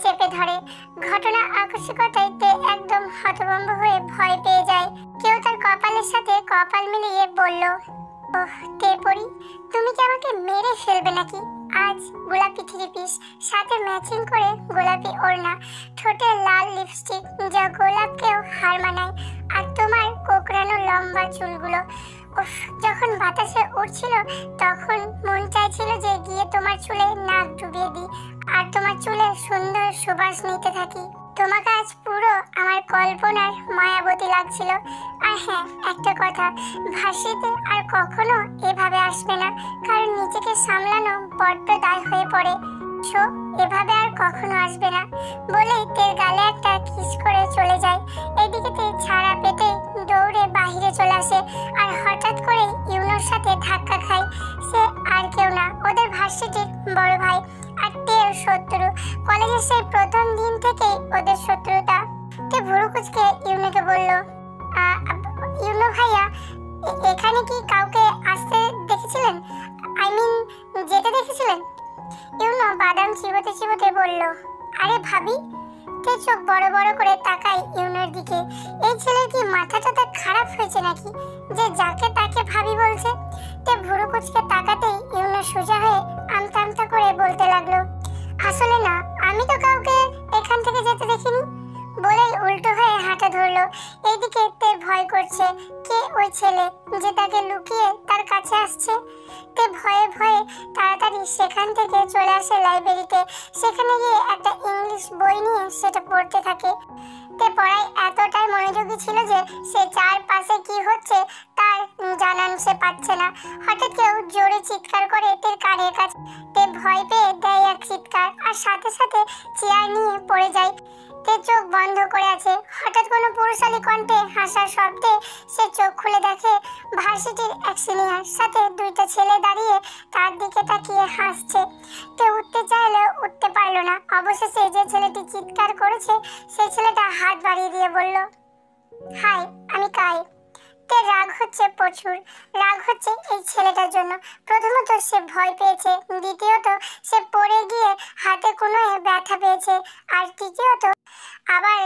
চেপে ধরে। ঘটনা আকস্মিকতায় তে একদম হতভম্ব হয়ে ভয় পেয়ে যায়। কেউ তার কপালের সাথে কপাল মিলিয়ে বলল, ওহ তে পড়ি, তুমি কি আমাকে মেরে ফেলবে নাকি? আজ গোলাপি থ্রি পিস, সাথে ম্যাচিং করে গোলাপি ওড়না, ঠোঁটে লাল লিপস্টিক যা গোলাপকেও হার মানায়, আর তোমার কোকড়ানো লম্বা চুলগুলো। উফ, যখন বাতাসে উড়ছিল তখন মন চাইছিল যে গিয়ে তোমার চুলে নাক ডুবিয়ে দিই আর তোমার চুলে সুন্দর সুবাস নিতে থাকি। তোমাকে আজ পুরো আমার কল্পনার মায়াবতী লাগছিল। আর হ্যাঁ, একটা কথা, ভার্সিটিতে আর কখনো এভাবে আসবে না, কারণ নিজেকে সামলানো বড্ড দায় হয়ে পড়ে। সো এভাবে আর কখনো আসবে না বলেই তের গালে একটা কিস করে চলে যায়। এদিকে তে ছাড়া পেটে দৌড়ে বাহিরে চলে আসে আর হঠাৎ করে ইউনোর সাথে ধাক্কা খায়। সে আর কেউ না, ওদের ভার্সিটির বড় ভাই আর তের শত্রু। কলেজের সেই প্রথম দিন থেকেই ওদের শত্রুতা। তে ভুরু কুচকে ইউনোকে বলল, ইউনো ভাইয়া, এখানে কি কাউকে আসতে দেখেছিলেন? আই মিন যেতে দেখেছিলেন? ইউনো বাদাম চিবোতে চিবোতে বলল, আরে ভাবি। তে চোখ বড় বড় করে তাকায় ইউনোর দিকে। এই ছেলের কি মাথাটা খারাপ হয়েছে নাকি যে যাকে তাকে ভাবি বলছে? তে ভুরু কুচকে তাকাতেই ইউনো সোজা হয়ে আমতা আমতা করে বলতে লাগলো, আসলে না, আমি তো কাউকে এখান থেকে যেতে দেখিনি বলেই উল্টো হয়ে হাঁটা ধরলো। এইদিকে তে ভয় করছে, কে ওই ছেলে যে তাকে লুকিয়ে তার কাছে আসছে। তে ভয়ে ভয়ে তাড়াতাড়ি সেখান থেকে চলে আসে লাইব্রেরিতে। সেখানে গিয়ে একটা ইংলিশ বই নিয়ে সেটা পড়তে থাকে। তে পড়ায় এতটাই মনোযোগী ছিল যে সে চারপাশে কি হচ্ছে তার জানান সে পাচ্ছে না। হঠাৎ কেউ জোরে চিৎকার করে তের কানের কাছে। তে ভয় পেয়ে দেয় এক চিৎকার আর সাথে সাথে চেয়ার নিয়ে পড়ে যায়। তে চোখ বন্ধ করে আছে। হঠাৎ কোনো পুরুষালী কণ্ঠে হাসার শব্দে সে চোখ খুলে দেখে ভার্সিটির এক সিনিয়র সাথে দুইটা ছেলে দাঁড়িয়ে তার দিকে তাকিয়ে হাসছে। তে উঠতে চাইলেও উঠতে পারলো না। অবশেষে যে ছেলেটি চিৎকার করেছে সেই ছেলেটা হাত বাড়িয়ে দিয়ে বলল, হাই, আমি কাই। তে রাগ হচ্ছে, প্রচুর রাগ হচ্ছে এই ছেলেটার জন্য। প্রথমত সে ভয় পেয়েছে, দ্বিতীয়ত সে পড়ে গিয়ে হাতে কোনো ব্যথা পেয়েছে, আর তৃতীয়ত আবার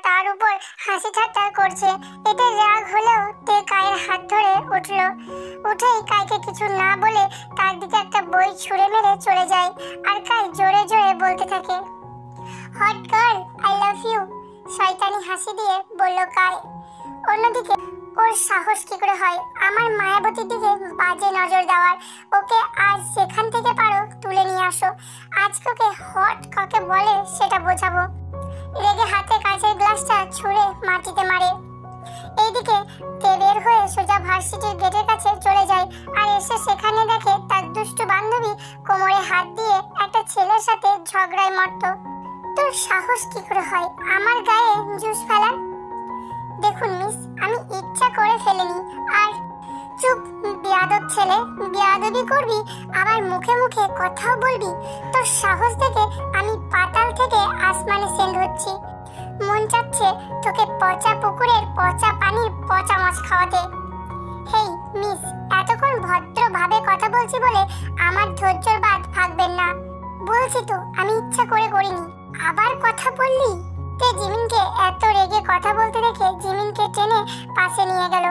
তার উপর হাসি ঠাট্টা করছে। এতে রাগ হলেও তে কায়ের হাত ধরে উঠলো। উঠেই কাইকে কিছু না বলে তার দিকে একটা বই ছুঁড়ে মেরে চলে যায়। আর কাই জোরে জোরে বলতে থাকে, hot girl, I love you. শয়তানি হাসি দিয়ে বলল কাই। অন্যদিকে ওর সাহস কি করে হয় আমার মায়াবতীর দিকে বাজে নজর দেওয়ার? ওকে আজ সেখান থেকে পারো তুলে নিয়ে আসো। আজকে ওকে হট কাকে বলে সেটা বোঝাবো। রেগে হাতে কাঁচের গ্লাসটা ছুঁড়ে মাটিতে মারে। এইদিকে তে বের হয়ে সোজা ভার্সিটির গেটের কাছে চলে যায় আর এসে সেখানে দেখে তার দুষ্টু বান্ধবী কোমরে হাত দিয়ে একটা ছেলের সাথে ঝগড়ায় মত্ত। তোর সাহস কি করে হয় আমার গায়ে জুস ফেলার? দেখুন মিস, আমি ইচ্ছা করে ফেলিনি। আর চুপ, বেয়াদব ছেলে, বেয়াদবি করবি আবার মুখে মুখে কথাও বলবি? তোর সাহস দেখে আমি পাতাল থেকে আসমানে সেন্ড হচ্ছি। মন চাচ্ছে তোকে পচা পুকুরের পচা পানির পচা মাছ খাওয়াতে। হেই মিস, এতক্ষণ ভদ্রভাবে কথা বলছি বলে আমার ধৈর্যের বাঁধ ভাঙবেন না। বলছি তো আমি ইচ্ছা করে করিনি। আবার কথা বললি? তে জিমিনকে এত রেগে কথা বলতে দেখে জিমিনকে টেনে পাশে নিয়ে গেল।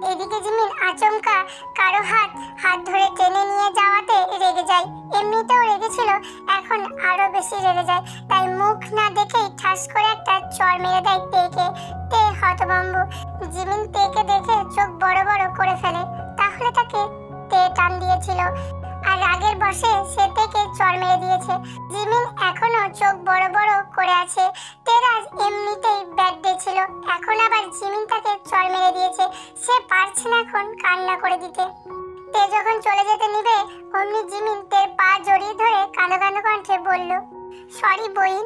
এদিকে জিমিন আচমকা কারো হাত ধরে টেনে নিয়ে যাওয়াতে রেগে যায়। এমনিতেও রেগেছিল, এখন আরো বেশি রেগে যায়। তাই মুখ না দেখেই ঠাস করে একটা চড় মেরে দেয় তেকে। তে হতভম্ব। জিমিন তেকে দেখে চোখ বড় বড় করে ফেলে। তাহলে তাকে তে টান দিয়েছিল আর রাগের বশে সে তেকে চড় মেরে দিয়েছে। জিমিন এখনো চোখ বড় বড় করে আছে। তেরাজ এমনিতেই ব্যাড ডে ছিল, এখন আবার জিমিন তাকে চড় মেরে দিয়েছে। সে পারছে না এখন কান্না করে দিতে। তে যখন চলে যেতে নিবে অমনি জিমিন তের পা জড়িয়ে ধরে কাঁদো কাঁদো কণ্ঠে বলল, সরি বইন,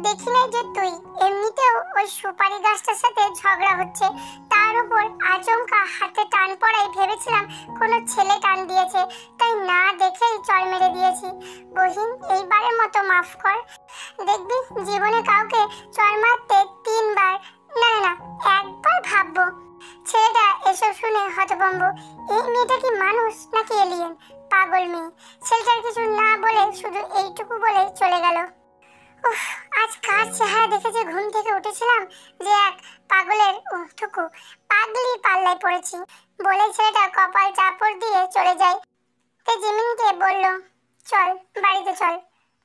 দেখি নাই যে তুই। এমনিতেও ওই সুপারি গাছটার সাথে ঝগড়া হচ্ছে, তার উপর আচমকা হাতে টান পড়ায় ভেবেছিলাম কোনো ছেলে টান দিয়েছে, তাই না দেখেই চড় মেরে দিয়েছি। বহিন, এইবারের মতো মাফ কর। দেখবি জীবনে কাউকে চড় মারতে 3 বার না না একবার ভাববো। ছেলেটা এসব শুনে হতভম্ব। এই মেয়েটা কি মানুষ নাকি এলিয়েন? পাগল মেয়ে। ছেলেটার কিছু না বলে শুধু এইটুকু বলে চলে গেল। উফ, আজ দেখে যে ঘুম থেকে উঠেছিলাম যে এক পাগলের পাগলির পাল্লায় পড়েছি বলে ছেলেটা কপাল চাপড় দিয়ে চলে যায়। তে জিমিনকে বলল, চল বাড়িতে চল,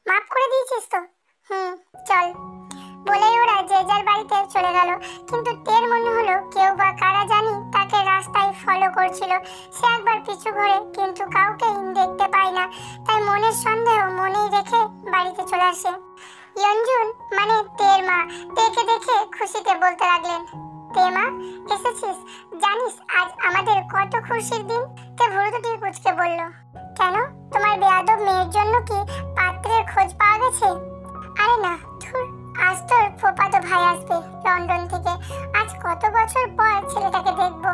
মাফ করে দিয়েছিস তো? চল বলেই ওরা যে যার বাড়িতে চলে গেল। কিন্তু তের মনে হলো কেউ বা কারা জানি তাকে রাস্তায় ফলো করছিল। সে একবার পিছু ঘোরে কিন্তু কাউকে দেখতে পায় না, তাই মনের সন্দেহ মনেই রেখে বাড়িতে চলে আসে। ইয়ঞ্জুন মানে তের মা তেকে দেখে খুশিতে বলতে লাগলেন, তে মা এসেছিস, জানিস আজ আমাদের কত খুশির দিন। তে ভুরু দুটি কুঁচকে বলল, কেন, তোমার বেয়াদব মেয়ের জন্য কি পাত্রের খোঁজ পাওয়া গেছে? আরে না, ধুর, আজ তোর ফুফাতো ভাই আসবে লন্ডন থেকে, আজ কত বছর পর ছেলেটাকে দেখবো।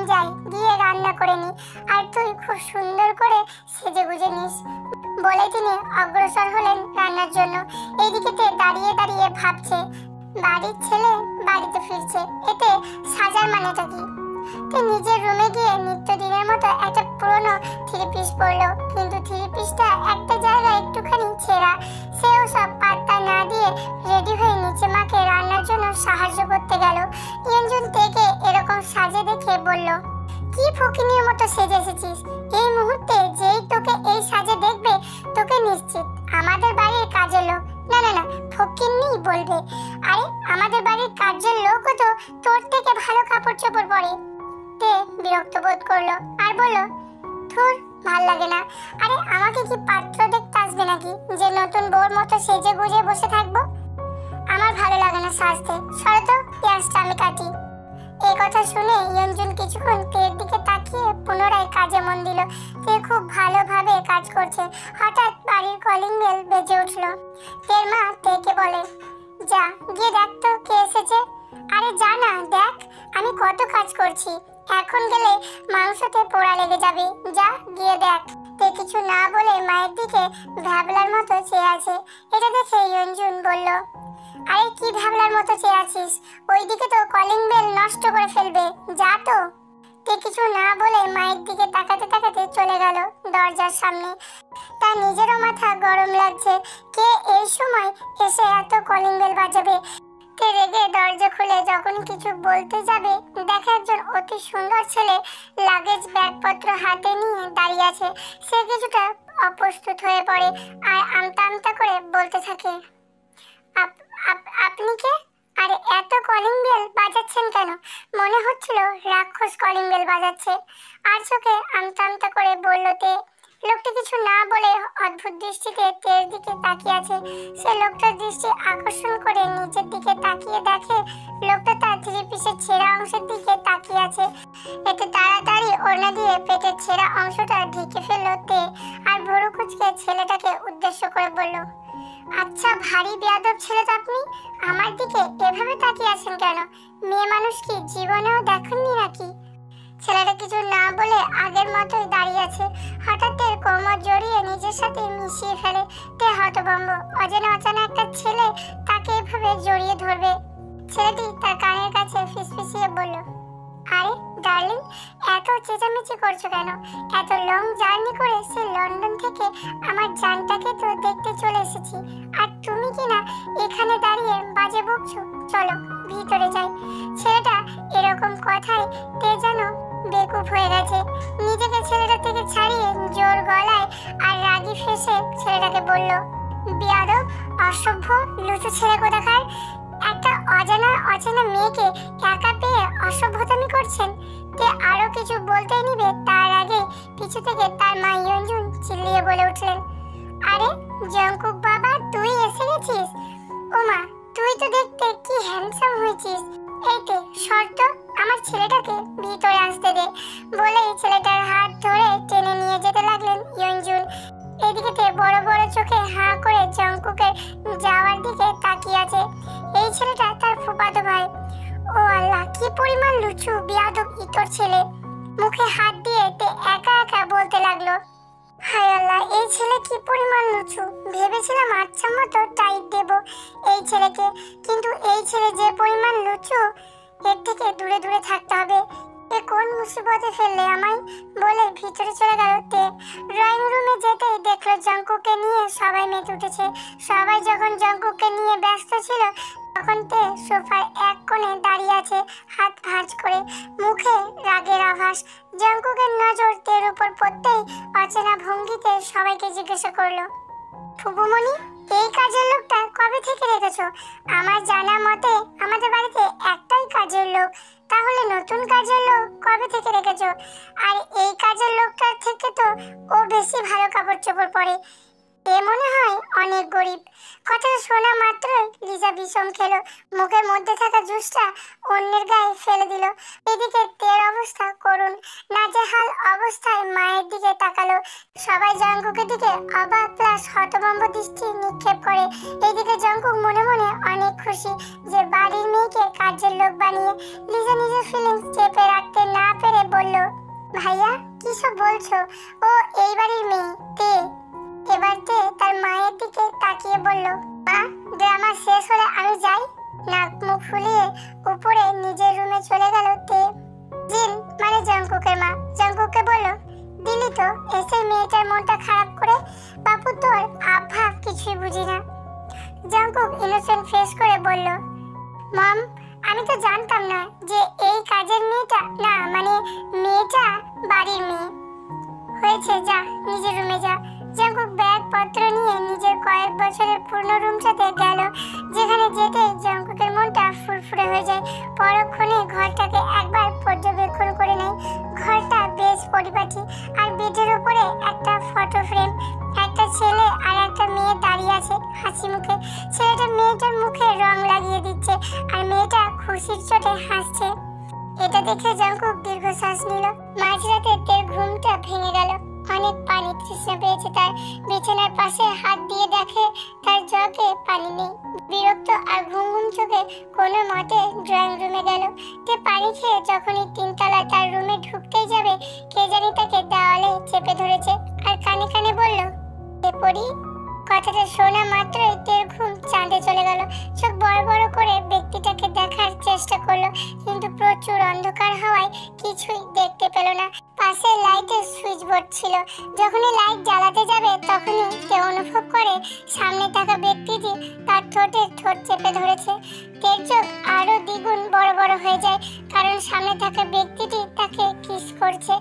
যাই গিয়ে রান্না করে নি, আর তুই খুব সুন্দর করে সেজে গুজে নিস। বলে তিনি অগ্রসর হলেন রান্নার জন্য। এইদিকে দাঁড়িয়ে দাঁড়িয়ে ভাবছে, বাড়ির ছেলে বাড়িতে ফিরছে, এতে সাজার মানেটা কি? নিজের রুমে গিয়ে নিত্যদিনের মতো একটা পুরনো থ্রি পিস পরলো, কিন্তু থ্রি পিসটা একটা জায়গায় একটুখানি ছেঁড়া। সেও সব পাত্তা না দিয়ে রেডি হয়ে নিচে মাকে রান্নার জন্য সাহায্য করতে গেল। ইয়ঞ্জুন থেকে এরকম সাজে দেখে বলল, কি ফকিনীর মতো সেজে এসেছিস, এই মুহূর্তে যেই তোকে এই সাজে দেখবে তোকে নিশ্চিত আমাদের বাড়ির কাজের লোক, না না না ফকিন্নিই বলবে। আরে আমাদের বাড়ির কাজের লোকও তো তোর থেকে ভালো কাপড় চোপড় পরে। তে বিরক্ত বোধ করলো আর বলল, ধুর, ভাল লাগে না। আরে আমাকে কি পাত্র দেখতে আসবে নাকি যে নতুন বউর মতো সেজে গুজে বসে থাকবো? আমার ভালো লাগে না সাজতে, সরে তো, পেঁয়াজটা আমি কাটি। এই কথা শুনে ইয়ঞ্জুন কিছুক্ষণ তের দিকে তাকিয়ে পুনরায় কাজে মন দিল। তে খুব ভালোভাবে কাজ করছে। হঠাৎ বাড়ির কলিং বেল বেজে উঠলো। তের মা তেকে বলে, যা গিয়ে দেখ তো কে এসেছে। আরে যা না, দেখ আমি কত কাজ করছি, এখন গেলে মাংসতে পোড়া লেগে যাবে, যা গিয়ে দেখ। তে কিছু না বলে মায়ের দিকে ভ্যাবলার মতো চেয়ে আছে। এটা দেখে ইয়ঞ্জুন বলল, আরে কি ভ্যাবলার মতো চেয়ে আছিস, ওইদিকে তো কলিং বেল নষ্ট করে ফেলবে, যা তো। তে কিছু না বলে মায়ের দিকে তাকাতে তাকাতে চলে গেল দরজার সামনে। তার নিজেরও মাথা গরম লাগছে, কে এই সময় এসে এত কলিং বেল বাজাবে। তে রেগে দরজা খুলে যখন কিছু বলতে যাবে, দেখে একজন অতি সুন্দর ছেলে লাগেজ ব্যাগপত্র হাতে নিয়ে দাঁড়িয়ে আছে। সে কিছুটা অপ্রস্তুত হয়ে পড়ে আর আমতা আমতা করে বলতে থাকে, আপনি কে? আর এত কলিং বেল বাজাচ্ছেন কেন? মনে হচ্ছিল রাক্ষস কলিং বেল বাজাচ্ছে। আর চোখে আমতা আমতা করে বলল তে। লোকটি কিছু না বলে অদ্ভুত দৃষ্টিতে তের দিকে তাকিয়ে আছে। সে লোকটার দৃষ্টি আকর্ষণ করে নিচের দিকে তাকিয়ে দেখে লোকটা তার থ্রি পিসের ছেঁড়া অংশের দিকে তাকিয়ে আছে। এতে তাড়াতাড়ি ওড়না দিয়ে পেটের ছেঁড়া অংশটা ঢেকে ফেলল তে আর ভুরু কুঁচকে ছেলেটাকে উদ্দেশ্য করে বলল, আচ্ছা ভারী বেয়াদব ছেলে তো আপনি, আমার দিকে এভাবে তাকিয়ে আছেন কেন? মেয়ে মানুষ কি জীবনেও দেখেননি নাকি? ছেলেটা কিছু না বলে আগের মতোই দাঁড়িয়ে আছে। হঠাৎ কোমর জড়িয়ে নিজের সাথে মিশিয়ে ফেলে। তে হতভম্ব, অজানা অজানা একটা ছেলে তাকে এভাবে জড়িয়ে ধরবে। ছেলেটি তার কানের কাছে ফিসফিসিয়ে বলল, আরে ডার্লিং, এত চেঁচামেচি করছো কেন? এত লং জার্নি করে সে লন্ডন থেকে আমার জানটাকে তো দেখতে চলে এসেছি, আর তুমি কি না এখানে দাঁড়িয়ে বাজে বকছো? চলো ভিতরে যাই। ছেলেটা এরকম কথায় তে যেন বেকুব হয়ে গেছে। নিজেকে ছেলেটা থেকে ছাড়িয়ে জোর গলায় আর রাগি ফেসে ছেলেটাকে বলল, বেয়াদব, অসভ্য, লুচু ছেলে কোথাকার, একটা অচেনা মেয়েকে একা পেয়ে অসভ্যতামি করছেন। তে আরো কিছু বলতেই নিবে তার আগে পিছু থেকে তার মা ইয়ঞ্জুন চিল্লিয়ে বলে উঠলেন, আরে জঙ্কুক বাবা, তুই এসে গেছিস? ওমা, তুই তো দেখতে কি হ্যান্ডসাম হয়েছিস। এই তে শর্ত, আমার ছেলেটাকে ভিতরে আসতে দে। বলেই ছেলেটার হাত ধরে টেনে নিয়ে যেতে লাগলেন ইয়ঞ্জুন। এদিকে তে বড় বড় চোখে হাঁ করে জঙ্কুকের যাওয়ার দিকে তাকিয়ে আছে। এই ছেলেটা তার ফুফাতো ভাই। ও আল্লাহ, কি পরিমাণ লুচু বেয়াদব ইতর ছেলে। মুখে হাত দিয়ে তে একা একা বলতে লাগলো, হায় আল্লাহ, এই ছেলে কি পরিমাণ লুচু। ভেবেছিলাম আচ্ছা মতো টাইট দেব এই ছেলেকে, কিন্তু এই ছেলে যে পরিমাণ লুচু, এর থেকে দূরে দূরে থাকতে হবে। এ কোন মুসিবতে ফেললে আমায়। বলে ভিতরে চলে গেল তে। ড্রয়িং রুমে যেতেই দেখলো জঙ্কুককে নিয়ে সবাই মেতে উঠেছে। সবাই যখন জঙ্কুককে নিয়ে ব্যস্ত ছিল, তখন তে সোফার এক কোণে দাঁড়িয়ে আছে, হাত ভাঁজ করে, মুখে রাগের আভাস। জঙ্কুকের নজর তের উপর পড়তেই অচেনা ভঙ্গিতে সবাইকে জিজ্ঞাসা করলো, ফুবুমণি, এই কাজের লোকটা কবে থেকে রেখেছো? আমার জানা মতে আমাদের বাড়িতে একটাই কাজের লোক, তাহলে নতুন কাজের লোক কবে থেকে রেখেছো? আর এই কাজের লোকটার থেকে তো ও বেশি ভালো কাপড় চোপড় পরে, এ মনে হয় অনেক গরিব। কথাটা শোনা মাত্রই লিজা বিষম খেলো, মুখের মধ্যে থাকা জুসটা অন্যের গায়ে ফেলে দিল। এদিকে তের অবস্থা করুণ, নাজেহাল অবস্থায় মায়ের দিকে তাকালো। সবাই জঙ্কুকের দিকে অবাক প্লাস হতভম্ব দৃষ্টি নিক্ষেপ করে। এইদিকে জঙ্কুক মনে মনে অনেক খুশি যে বাড়ির মেয়েকে কাজের লোক বানিয়ে। লিজা নিজের ফিলিংস চেপে রাখতে না পেরে বলল, ভাইয়া কি সব বলছো? ও এই বাড়ির মেয়ে তে। এবার তে তার মায়ের দিকে তাকিয়ে বলল, মা, ড্রামা শেষ হলে আমি যাই। নাক মুখ ফুলিয়ে উপরে নিজের রুমে চলে গেল তে। জিন মানে জঙ্কুকের মা জঙ্কুককে বলল, দিলি তো এসে মেয়েটার মনটা খারাপ করে। বাপু তোর আভাব কিছুই বুঝি না। জঙ্কুক ইনোসেন্ট ফেস করে বলল, মম, আমি তো জানতাম না যে এই কাজের মেয়েটা, না মানে মেয়েটা বাড়ির মেয়ে। হয়েছে, যা নিজের রুমে যা। জঙ্কুক ব্যাগ পত্র নিয়ে নিজের কয়েক বছরের পুরনো রুমটাতে গেল, যেখানে যেতে জঙ্কুকের মনটা ফুরফুরে হয়ে যায়। পরক্ষণে ঘরটাকে একবার পর্যবেক্ষণ করে নেয়। ঘরটা বেশ পরিপাটি, আর বেডের উপরে একটা ফটো ফ্রেম, একটা ছেলে আর একটা মেয়ে দাঁড়িয়ে আছে হাসি মুখে। ছেলেটা মেয়েটার মুখে রং লাগিয়ে দিচ্ছে, আর মেয়েটা খুশির চোটে হাসছে। এটা দেখে জঙ্কুক দীর্ঘশ্বাস নিল। মাঝরাতে তের ঘুমটা ভেঙে গেল। অনেক পানি তৃষ্ণা পেয়েছে তার। বিছানার পাশে হাত দিয়ে দেখে তার জগে পানি নেই। বিরক্ত আর ঘুম ঘুম চোখে কোনো মতে ড্রয়িং রুমে গেল। তে পানি খেয়ে যখনই তিনতলায় তার রুমে ঢুকতেই যাবে, কে জানি তাকে দেওয়ালে চেপে ধরেছে আর কানে কানে বলল, এ পড়ি। কথাটা শোনা মাত্রই তের ঘুম চাঁদে চলে গেল। চোখ বড় বড় করে ব্যক্তিটাকে দেখার চেষ্টা করলো, কিন্তু প্রচুর অন্ধকার হওয়ায় কিছুই দেখতে পেল না। পাশে লাইটের সুইচ বোর্ড ছিল। যখনই লাইট জ্বালাতে যাবে তখনই সে অনুভব করে সামনে থাকা ব্যক্তিটি তার ঠোঁটে ঠোঁট চেপে ধরেছে। তের চোখ আরো দ্বিগুণ বড় বড় হয়ে যায়, কারণ সামনে থাকা ব্যক্তিটি তাকে কিস করছে।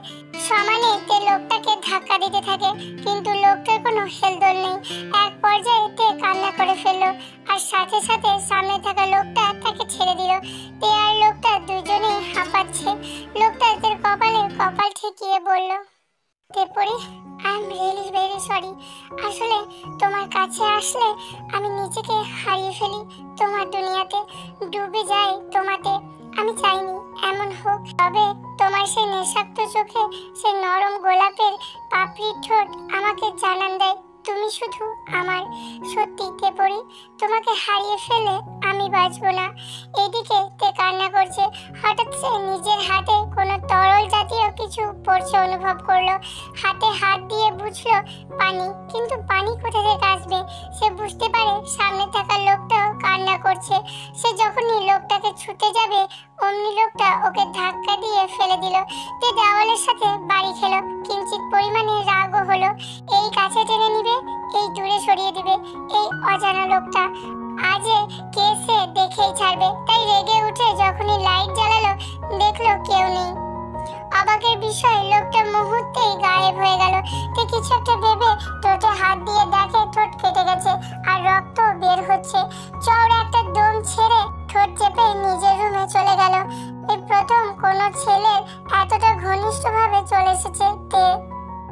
সমানে তে লোকটাকে ধাক্কা দিতে থাকে, কিন্তু লোকটার কোনো হেলদোল নেই। এক পর্যায়ে তে কান্না করে ফেললো, আর সাথে সাথে সামনে থাকা লোকটা তাকে ছেড়ে দিল। তে আর লোকটা দুজনেই হাঁপাচ্ছে। লোকটা তের কপালে কপাল ঠেকিয়ে বলল, তে পড়ি, I am really very sorry. আসলে তোমার কাছে আসলে আমি নিজেকে হারিয়ে ফেলি তোমার দুনিয়াতে, ডুবে যাই তোমাতে। আমি চাইনি এমন হোক, তবে তোমার সেই নেশাক্ত চোখে সে নরম গোলাপের পাপড়ির ঠোঁট আমাকে জানান দেয় তুমি শুধু আমার। সত্যি তে পড়ি, তোমাকে হারিয়ে ফেলে আমি বাঁচবো না। এদিকে তে কান্না করছে। হঠাৎ সে নিজের হাতে কোনো তরল জাতীয় কিছু পড়ছে অনুভব করলো। হাতে হাত দিয়ে বুঝলো পানি, কিন্তু পানি কোথা থেকে আসবে? সে বুঝতে পারে সামনে থাকা লোকটাও কান্না করছে। সে যখনই লোকটাকে ছুটে যাবে অমনি লোকটা ওকে ধাক্কা দিয়ে ফেলে দিল। তে দেওয়ালের সাথে বাড়ি খেলো। কিঞ্চিত পরিমাণে রাগও হলো। এই কাছে টেনে নিবে, এই দূরে সরিয়ে দিবে এই অজানা লোকটা। আজে কে সে দেখেই ছাড়বে। তাই রেগে উঠে যখনই লাইট জ্বালালো দেখলো কেউ নেই। অবাকের বিষয়, লোকটা মুহূর্তেই গায়েব হয়ে গেল। তে কিছু একটা ভেবে ঠোঁটে হাত দিয়ে দেখে ঠোঁট কেটে গেছে আর রক্ত বের হচ্ছে। চওড়া একটা দম ছেড়ে ঠোঁট চেপে নিজের রুমে চলে গেল। এই প্রথম কোনো ছেলের এতটা ঘনিষ্ঠভাবে চলে এসেছে তে,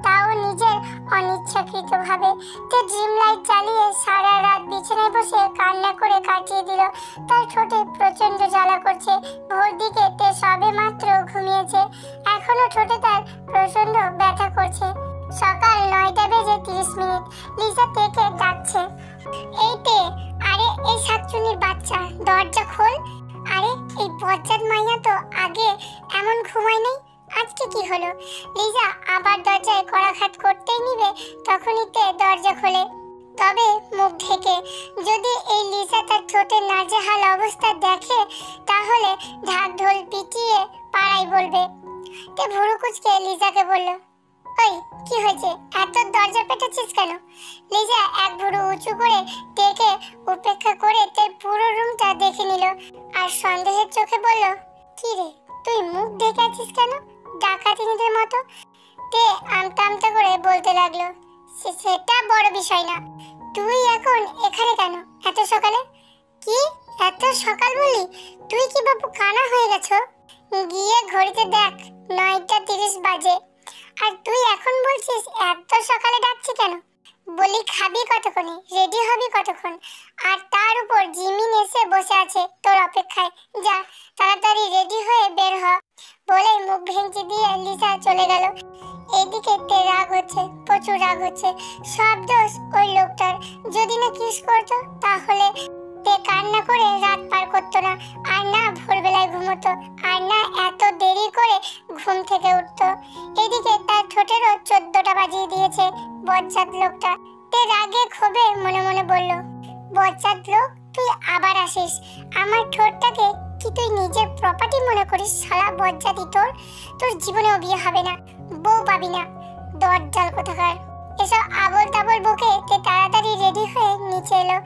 তাও নিজের অনিচ্ছাকৃতভাবে। তে ড্রিম লাইট জ্বালিয়ে সারা রাত বিছানায় বসে কান্না করে কাটিয়ে দিল। তার ঠোঁটে প্রচন্ড জ্বালা করছে। ভোর দিকে তে সবে মাত্র ঘুমিয়েছে, এখনো ঠোঁটে তার প্রচন্ড ব্যথা করছে। সকাল 9:30। লিজা তেকে ডাকছে, এই তে, আরে এই শাকচুনির বাচ্চা, দরজা খোল। আরে এই বজ্জাত মাইয়া তো আগে এমন ঘুমায় নেই, আজকে কি হলো? লিজা আবার দরজায় কড়াঘাত করতেই নিবে, তখনই তে দরজা খোলে, তবে মুখ ঢেকে। যদি এই লিজা তার ঠোঁটের নাজেহাল অবস্থা দেখে তাহলে ঢাক ঢোল পিটিয়ে পাড়ায় বলবে। তে ভুরু কুচকে লিজাকে বলল, ওই কি হয়েছে, এত দরজা পেটাচ্ছিস কেন? লিজা এক ভুরু উঁচু করে তেকে উপেক্ষা করে তে পুরো রুমটা দেখে নিল আর সন্দেহের চোখে বলল, কি রে, তুই মুখ ঢেকে আছিস কেন ডাকাতিনীদের মতো? তে আমতা আমতা করে বলতে লাগলো, সেটা বড় বিষয় না, তুই এখন এখানে কেন এত সকালে? কি এত সকাল বলি? তুই কি বাবু কানা হয়ে গেছো? গিয়ে ঘড়িতে দেখ, 9:30 বাজে, আর তুই এখন বলছিস এত সকালে ডাকছি কেন? বলি খাবি কতক্ষণে, রেডি হবি কতক্ষণ? আর তার উপর জিমিন এসে বসে আছে তোর অপেক্ষায়, যা তাড়াতাড়ি রেডি হয়ে বের হ। বলে মুখ ভেঙচি দিয়ে লিসা চলে গেল। এইদিকে তে রাগ হচ্ছে, প্রচুর রাগ হচ্ছে। সব দোষ ওই লোকটার। যদি না কিস করতো তাহলে তে কান্না করে রাত পার করতো না, আর না ভোরবেলায় ঘুমোতো, আর না এত দেরি করে ঘুম থেকে উঠতো। এদিকে তার ঠোঁটেরও 14টা বাজিয়ে দিয়েছে বজ্জাত লোকটা। তে রাগে ক্ষোভে মনে মনে বলল, বজ্জাত লোক, তুই আবার আসিস? আমার ঠোঁটটাকে কি তুই নিজের প্রপার্টি মনে করিস? শালা বজ্জাতি, তোর জীবনেও বিয়ে হবে না, বউ পাবি না, দরজাল কোথাকার। এসব আবল তাবল বকে তে তাড়াতাড়ি রেডি হয়ে নিচে এলো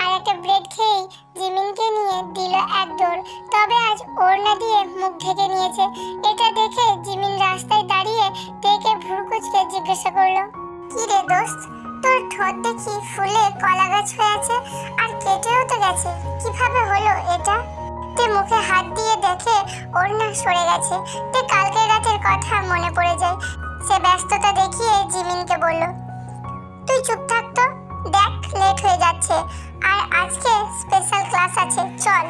আর একটা ব্রেড খেয়ে জিমিনকে নিয়ে দিল এক দৌড়। তবে আজ ওড়না দিয়ে মুখ ঢেকে নিয়েছে। এটা দেখে জিমিন রাস্তায় দাঁড়িয়ে তেকে ভুরু কুঁচকে জিজ্ঞাসা করলো, কি রে দোস্ত, তোর ঠোঁট দেখি ফুলে কলা গাছ হয়ে আছে, আর কেটেও তো গেছে, কিভাবে হলো এটা? তে মুখে হাত দিয়ে দেখে ওড়না সরে গেছে। তে কালকের রাতের কথা মনে পড়ে যায়। সে ব্যস্ততা দেখিয়ে জিমিনকে বলল, তুই চুপ থাক তো, দেখ লেট হয়ে যাচ্ছে, আর আজকে স্পেশাল ক্লাস আছে, চল।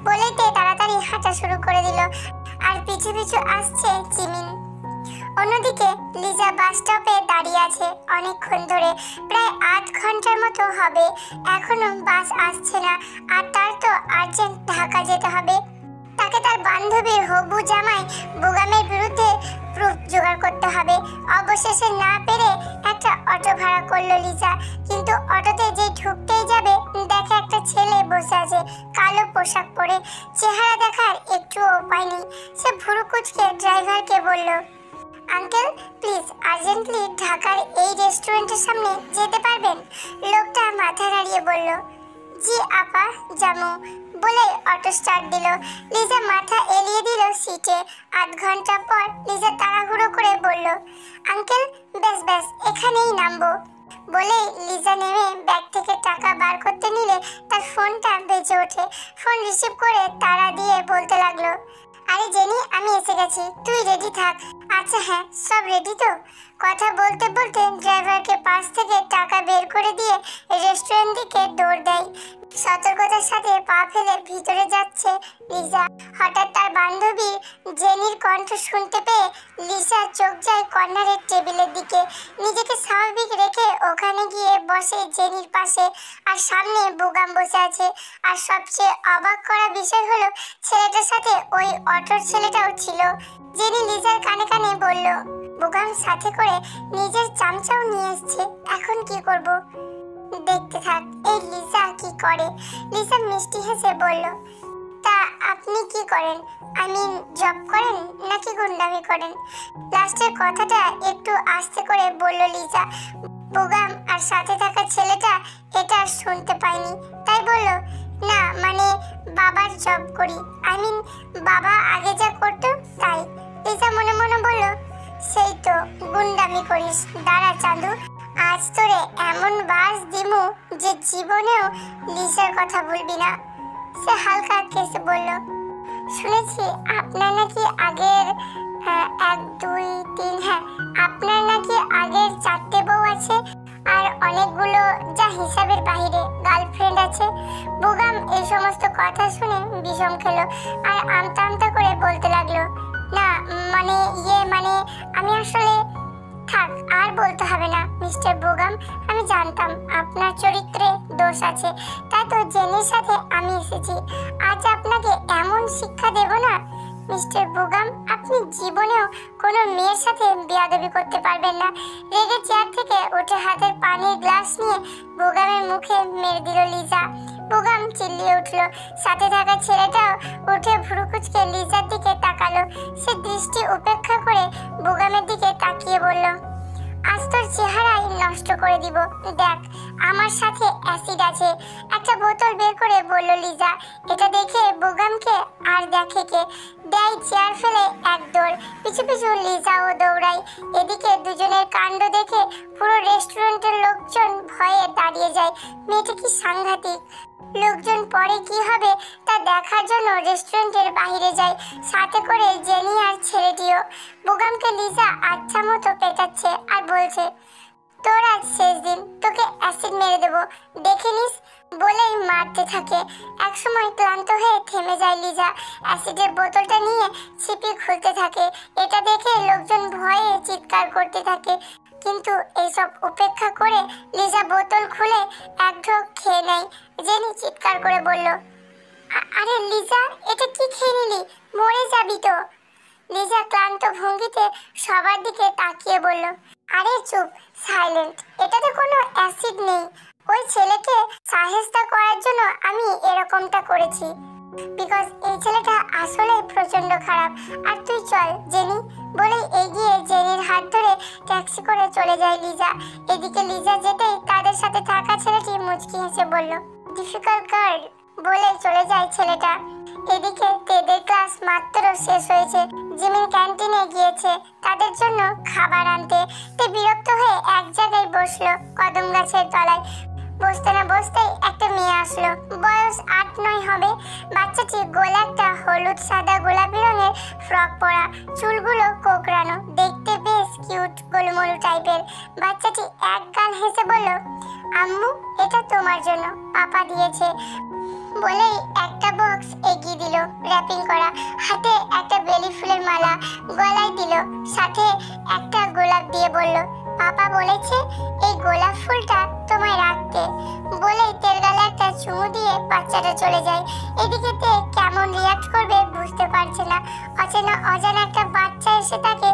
বলেই তে তাড়াতাড়ি হাঁটা শুরু করে দিল, আর পিছু পিছু আসছে জিমিন। অন্যদিকে লিজা বাস স্টপে দাঁড়িয়ে আছে অনেকক্ষণ ধরে, প্রায় 8 ঘন্টার মতো হবে, এখনো বাস আসছে না। আর তার তো আর্জেন্ট ঢাকা যেতে হবে। তাকে তার বান্ধবীর হবু জামাই বুগামের বিরুদ্ধে প্রুফ জোগাড় করতে হবে। অবশেষে না পেরে একটা অটো ভাড়া করলো লিজা। কিন্তু অটোতে যে ঢুকতেই যাবে, দেখে একটা ছেলে বসে আছে কালো পোশাক পরে। চেহারা দেখার একটুও উপায় নেই। সে ভুরু কুঁচকে ড্রাইভারকে বলল, আঙ্কেল প্লিজ আর্জেন্টলি ঢাকার এই রেস্টুরেন্টের সামনে যেতে পারবেন? লোকটা মাথা নাড়িয়ে বলল, জি আপা, যাবো। বলে অটো স্টার্ট দিল। লিজা মাথা এলিয়ে দিল সিটে। 8 ঘন্টা পর লিজা তাড়াহুড়ো করে বলল, আঙ্কেল ব্যাস ব্যাস, এখানেই নামবো। বলে লিজা নেমে ব্যাগ থেকে টাকা বার করতে নিলে তার ফোনটা বেজে ওঠে। ফোন রিসিভ করে তাড়া দিয়ে বলতে লাগলো, আরে জেনি, আমি এসে গেছি, তুই রেডি থাক। আচ্ছা হ্যাঁ, সব রেডি তো? কথা বলতে বলতে ড্রাইভারকে পাশ থেকে টাকা বের করে দিয়ে রেস্টুরেন্ট দিকে দৌড় দেয়। সতর্কতার সাথে পা ফেলে ভিতরে যাচ্ছে লিজা। হঠাৎ তার বান্ধবী জেনির কণ্ঠ শুনতে পেয়ে লিজা চোখ যায় কর্নারের টেবিলের দিকে। নিজেকে স্বাভাবিক রেখে ওখানে গিয়ে বসে জেনির পাশে, আর সামনে বুগাম বসে আছে। আর সবচেয়ে অবাক করা বিষয় হলো, ছেলেটার সাথে ওই অটোর ছেলেটাও ছিল। জেনি লিজার কানে কানে বলল, বুগাম সাথে করে নিজের চামচাও নিয়ে এসছে, এখন কি করব? দেখতে থাক এই লিজা কি করে। লিজা মিষ্টি হেসে বলল, তা আপনি কি করেন? আই মিন জব করেন নাকি গুন্ডামি করেন? লাস্টের কথাটা একটু আস্তে করে বলল লিজা। বুগাম আর সাথে থাকা ছেলেটা এটা শুনতে পায়নি, তাই বলল, না মানে বাবার জব করি, আই মিন বাবা আগে যা করতো তাই। লিজা মনে মনে বলল, সেই তো গুন্ডামি করিস, দাঁড়া চাঁদু, আজ তোরে এমন বাস দিমু যে জীবনেও লিজার কথা ভুলবি না। সে হালকা কেসে বলল, শুনেছি আপনার নাকি আগের 1 2 3 হ্যাঁ, আপনার নাকি আগের 4টে বউ আছে, আর অনেকগুলো যা হিসাবের বাইরে গার্লফ্রেন্ড আছে। বুগাম এই সমস্ত কথা শুনে বিষম খেলো, আর আমতা আমতা করে বলতে লাগলো, না মানে মানে আমি আসলে, থাক আর বলতে হবে না মিস্টার বুগাম, আমি জানতাম আপনার চরিত্রে দোষ আছে, তাই তো জেনির সাথে আমি এসেছি। আজ আপনাকে এমন শিক্ষা দেব না মিস্টার বুগাম, আপনি জীবনেও কোনো মেয়ের সাথে বেয়াদবি করতে পারবেন না। রেগে চেয়ার থেকে উঠে হাতের পানির গ্লাস নিয়ে বুগামের মুখে মেরে দিল লিজা। বুগাম চিল্লিয়ে উঠল। সাথে থাকা ছেলেটাও উঠে ভুরু কুঁচকে লিজার দিকে তাকালো। সে দৃষ্টি উপেক্ষা করে বুগামের দিকে তাকিয়ে বলল, আজ তোর চেহারাই নষ্ট করে দিব। দেখ, আমার সাথে অ্যাসিড আছে। একটা বোতল বের করে বলল লিজা। এটা দেখে বুগামকে আর দেখে কে, দেয় চেয়ার ফেলে এক দৌড়। পিছু পিছু লিজাও দৌড়ায়। এদিকে দুজনের কাণ্ড দেখে পুরো রেস্টুরেন্টের লোকজন ভয়ে দাঁড়িয়ে যায়। মেয়েটা কি সাংঘাতিক! লোকজন পরে কি হবে তা দেখার জন্য রেস্টুরেন্টের বাইরে যায়, সাথে করে জেনি আর ছেলেটিও। বুগামকে লিজা আচ্ছা মতো পেটাচ্ছে আর বলছে, তোর আজ শেষ দিন, তোকে অ্যাসিড মেরে দেবো, দেখে নিস বলেই মারতে থাকে। একসময় ক্লান্ত হয়ে থেমে যায় লিজা। অ্যাসিডের বোতলটা নিয়ে ছিপি খুলতে থাকে। এটা দেখে লোকজন ভয়ে চিৎকার করতে থাকে, কিন্তু এইসব উপেক্ষা করে লিজা বোতল খুলে এক ঢোক খেয়ে নেয়। জেনি চিৎকার করে বলল, আরে লিজা, এটা কি খেয়ে নিলি? মরে যাবি তো। লিজা ক্লান্ত ভঙ্গিতে সবার দিকে তাকিয়ে বলল, আরে চুপ, সাইলেন্ট, এটাতে কোনো অ্যাসিড নেই। ওই ছেলেকে সাহেস্তা করার জন্য আমি এরকমটা করেছি, বিকজ এই ছেলেটা আসলে প্রচন্ড খারাপ। আর তুই চল জেনি বলে এগিয়ে জেনির হাত ধরে ট্যাক্সি করে চলে যায় লিজা। এদিকে লিজা যেতেই তাদের সাথে থাকা ছেলেটি মুচকি হেসে বলল, ডিফিকাল্ট গার্ল বলে চলে যায় ছেলেটা। এদিকে তেদের ক্লাস মাত্র শেষ হয়েছে। জিমিন ক্যান্টিনে গিয়েছে তাদের জন্য খাবার আনতে। তে বিরক্ত হয়ে এক জায়গায় বসলো কদম গাছের তলায়। বসতে না বসতেই একটা মেয়ে আসলো, বয়স ৮-৯ হবে। বাচ্চাটি গোল একটা হলুদ সাদা গোলাপি রঙের ফ্রক পরা, চুলগুলো কোকড়ানো, দেখতে বেশ কিউট গোলমলু টাইপের। বাচ্চাটি এক গাল হেসে বলল, আম্মু, এটা তোমার জন্য, পাপা দিয়েছে বলেই একটা বক্স এগিয়ে দিল র্যাপিং করা। হাতে একটা বেলি ফুলের মালা গলায় দিল, সাথে একটা গোলাপ দিয়ে বলল, পাপা বলেছে এই গোলাপ ফুলটা তোমায় রাখতে। বলেই তেল গালে একটা চুমু দিয়ে বাচ্চাটা চলে যায়। এদিকে তে কেমন রিয়াক্ট করবে বুঝতে পারছে না। অজানা একটা বাচ্চা এসে তাকে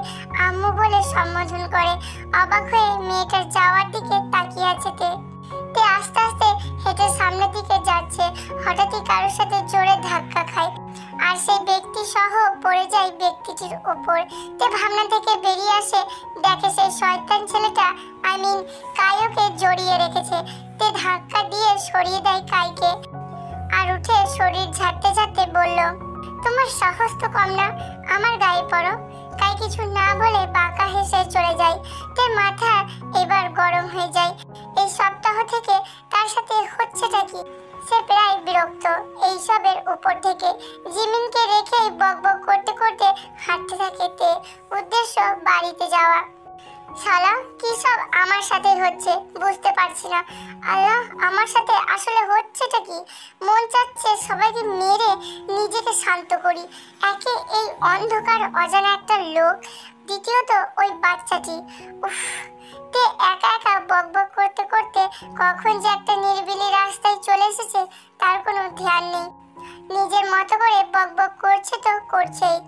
আম্মু বলে সম্বোধন করে। অবাক হয়ে মেয়েটার যাওয়ার দিকে তাকিয়ে আছে তে। আস্তে আস্তে হেঁটে সামনের দিকে যাচ্ছে, হঠাৎই কারোর সাথে জোরে ধাক্কা খায় আর সেই ব্যক্তি সহ পড়ে যায় ব্যক্তিটির উপর। তে ভাবনা থেকে বেরিয়ে আসে, দেখে সেই শয়তান ছেলেটা কায়োকে জড়িয়ে রেখেছে। তে ধাক্কা দিয়ে সরিয়ে দেয় কাইকে আর উঠে শরীর ঝাড়তে ঝাড়তে বলল, তোমার সাহস তো কম না, আমার গায়ে পড়ো। কাই কিছু না বলে বাঁকা হেসে চলে যায়। তে মাথা এবার গরম হয়ে যায়। এই সপ্তাহ থেকে তার সাথে হচ্ছেটা কি? সে প্রায় বিরক্ত এইসবের উপর থেকে। জিমিনকে রেখে বকবক করতে করতে হাঁটতে থাকে তে। উদ্দেশ্য বাড়িতে যাওয়া। শালা কি সব আমার সাথে হচ্ছে বুঝতে পারছি না। আল্লাহ, আমার সাথে আসলে হচ্ছেটা কি? মন চাচ্ছে সবাইকে মেরে নিজেকে শান্ত করি। একে এই অন্ধকার অজানা একটা লোক, দ্বিতীয়ত ওই বাচ্চাটি। উফ, তে একা একা বকবক করতে করতে কখন যে একটা নিরিবিলি রাস্তায় চলে এসেছে তার কোনো ধ্যান নেই। নিজের মতো করে বকবক করছে তো করছেই।